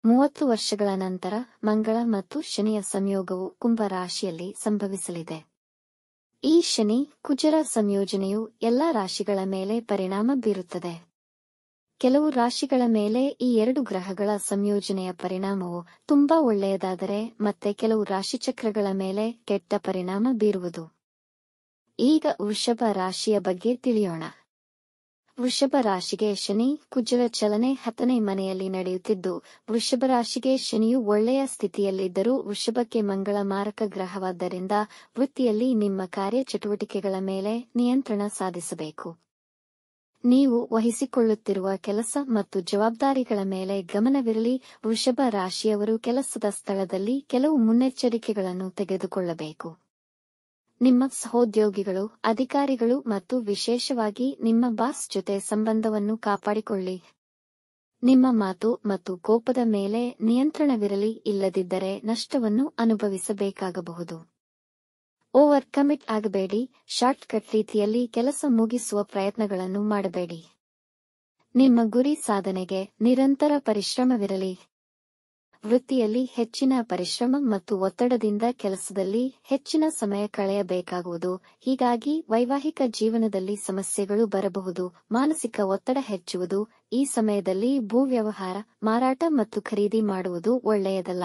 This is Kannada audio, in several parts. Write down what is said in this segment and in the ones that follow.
30 ವರ್ಷಗಳ ನಂತರ ಮಂಗಳ ಮತ್ತು ಶನಿಯ ಸಂಯೋಗವು ಕುಂಭ ರಾಶಿಯಲ್ಲಿ ಸಂಭವಿಸಲಿದೆ. ಈ ಶನಿ ಕುಜರ ಸಂಯೋಜನೆಯು ಎಲ್ಲಾ ರಾಶಿಗಳ ಮೇಲೆ ಪರಿಣಾಮ ಬೀರುತ್ತದೆ. ಕೆಲವು ರಾಶಿಗಳ ಮೇಲೆ ಈ ಎರಡು ಗ್ರಹಗಳ ಸಂಯೋಜನೆಯ ಪರಿಣಾಮವು ತುಂಬಾ ಒಳ್ಳೆಯದಾದರೆ ಮತ್ತೆ ಕೆಲವು ರಾಶಿಚಕ್ರಗಳ ಮೇಲೆ ಕೆಟ್ಟ ಪರಿಣಾಮ ಬೀರುವುದು. ಈಗ ವೃಷಭ ರಾಶಿಯ ಬಗ್ಗೆ ತಿಳಿಯೋಣ. ವೃಷಭ ರಾಶಿಗೆ ಶನಿ ಕುಜರ ಚಲನೆ 10ನೇ ಮನೆಯಲ್ಲಿ ನಡೆಯುತ್ತಿದ್ದು, ವೃಷಭ ರಾಶಿಗೆ ಶನಿಯು ಒಳ್ಳೆಯ ಸ್ಥಿತಿಯಲ್ಲಿದ್ದರೂ ವೃಷಭಕ್ಕೆ ಮಂಗಳ ಮಾರಕ ಗ್ರಹವಾದ್ದರಿಂದ ವೃತ್ತಿಯಲ್ಲಿ ನಿಮ್ಮ ಕಾರ್ಯಚಟುವಟಿಕೆಗಳ ಮೇಲೆ ನಿಯಂತ್ರಣ ಸಾಧಿಸಬೇಕು. ನೀವು ವಹಿಸಿಕೊಳ್ಳುತ್ತಿರುವ ಕೆಲಸ ಮತ್ತು ಜವಾಬ್ದಾರಿಗಳ ಮೇಲೆ ಗಮನವಿರಲಿ. ವೃಷಭ ರಾಶಿಯವರು ಕೆಲಸದ ಸ್ಥಳದಲ್ಲಿ ಕೆಲವು ಮುನ್ನೆಚ್ಚರಿಕೆಗಳನ್ನು ತೆಗೆದುಕೊಳ್ಳಬೇಕು. ನಿಮ್ಮ ಸಹೋದ್ಯೋಗಿಗಳು, ಅಧಿಕಾರಿಗಳು ಮತ್ತು ವಿಶೇಷವಾಗಿ ನಿಮ್ಮ ಬಾಸ್ ಜೊತೆ ಸಂಬಂಧವನ್ನು ಕಾಪಾಡಿಕೊಳ್ಳಿ. ನಿಮ್ಮ ಮಾತು ಮತ್ತು ಕೋಪದ ಮೇಲೆ ನಿಯಂತ್ರಣವಿರಲಿ, ಇಲ್ಲದಿದ್ದರೆ ನಷ್ಟವನ್ನು ಅನುಭವಿಸಬೇಕಾಗಬಹುದು. ಓವರ್ ಕಮಿಟ್ ಆಗಬೇಡಿ. ಶಾರ್ಟ್ ಕಟ್ ರೀತಿಯಲ್ಲಿ ಕೆಲಸ ಮುಗಿಸುವ ಪ್ರಯತ್ನಗಳನ್ನು ಮಾಡಬೇಡಿ. ನಿಮ್ಮ ಗುರಿ ಸಾಧನೆಗೆ ನಿರಂತರ ಪರಿಶ್ರಮವಿರಲಿ. ವೃತ್ತಿಯಲ್ಲಿ ಹೆಚ್ಚಿನ ಪರಿಶ್ರಮ ಮತ್ತು ಒತ್ತಡದಿಂದ ಕೆಲಸದಲ್ಲಿ ಹೆಚ್ಚಿನ ಸಮಯ ಕಳೆಯಬೇಕಾಗುವುದು. ಹೀಗಾಗಿ ವೈವಾಹಿಕ ಜೀವನದಲ್ಲಿ ಸಮಸ್ಯೆಗಳು ಬರಬಹುದು. ಮಾನಸಿಕ ಒತ್ತಡ ಹೆಚ್ಚುವುದು. ಈ ಸಮಯದಲ್ಲಿ ಭೂ ವ್ಯವಹಾರ, ಮಾರಾಟ ಮತ್ತು ಖರೀದಿ ಮಾಡುವುದು ಒಳ್ಳೆಯದಲ್ಲ.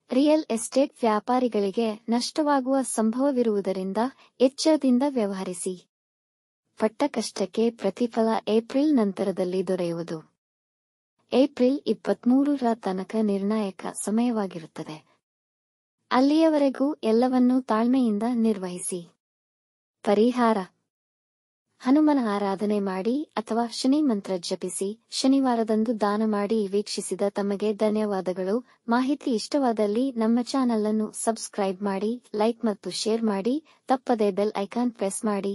ರಿಯಲ್ ಎಸ್ಟೇಟ್ ವ್ಯಾಪಾರಿಗಳಿಗೆ ನಷ್ಟವಾಗುವ ಸಂಭವವಿರುವುದರಿಂದ ಎಚ್ಚರದಿಂದ ವ್ಯವಹರಿಸಿ. ಪಟ್ಟ ಕಷ್ಟಕ್ಕೆ ಪ್ರತಿಫಲ ಏಪ್ರಿಲ್ ನಂತರದಲ್ಲಿ ದೊರೆಯುವುದು. ಏಪ್ರಿಲ್ 23ರ ತನಕ ನಿರ್ಣಾಯಕ ಸಮಯವಾಗಿರುತ್ತದೆ. ಅಲ್ಲಿಯವರೆಗೂ ಎಲ್ಲವನ್ನೂ ತಾಳ್ಮೆಯಿಂದ ನಿರ್ವಹಿಸಿ. ಪರಿಹಾರ: ಹನುಮನ ಆರಾಧನೆ ಮಾಡಿ ಅಥವಾ ಶನಿ ಮಂತ್ರ ಜಪಿಸಿ. ಶನಿವಾರದಂದು ದಾನ ಮಾಡಿ. ವೀಕ್ಷಿಸಿದ ತಮಗೆ ಧನ್ಯವಾದಗಳು. ಮಾಹಿತಿ ಇಷ್ಟವಾದಲ್ಲಿ ನಮ್ಮ ಚಾನಲ್ ಅನ್ನು ಸಬ್ಸ್ಕ್ರೈಬ್ ಮಾಡಿ, ಲೈಕ್ ಮತ್ತು ಶೇರ್ ಮಾಡಿ. ತಪ್ಪದೇ ಬೆಲ್ ಐಕಾನ್ ಪ್ರೆಸ್ ಮಾಡಿ.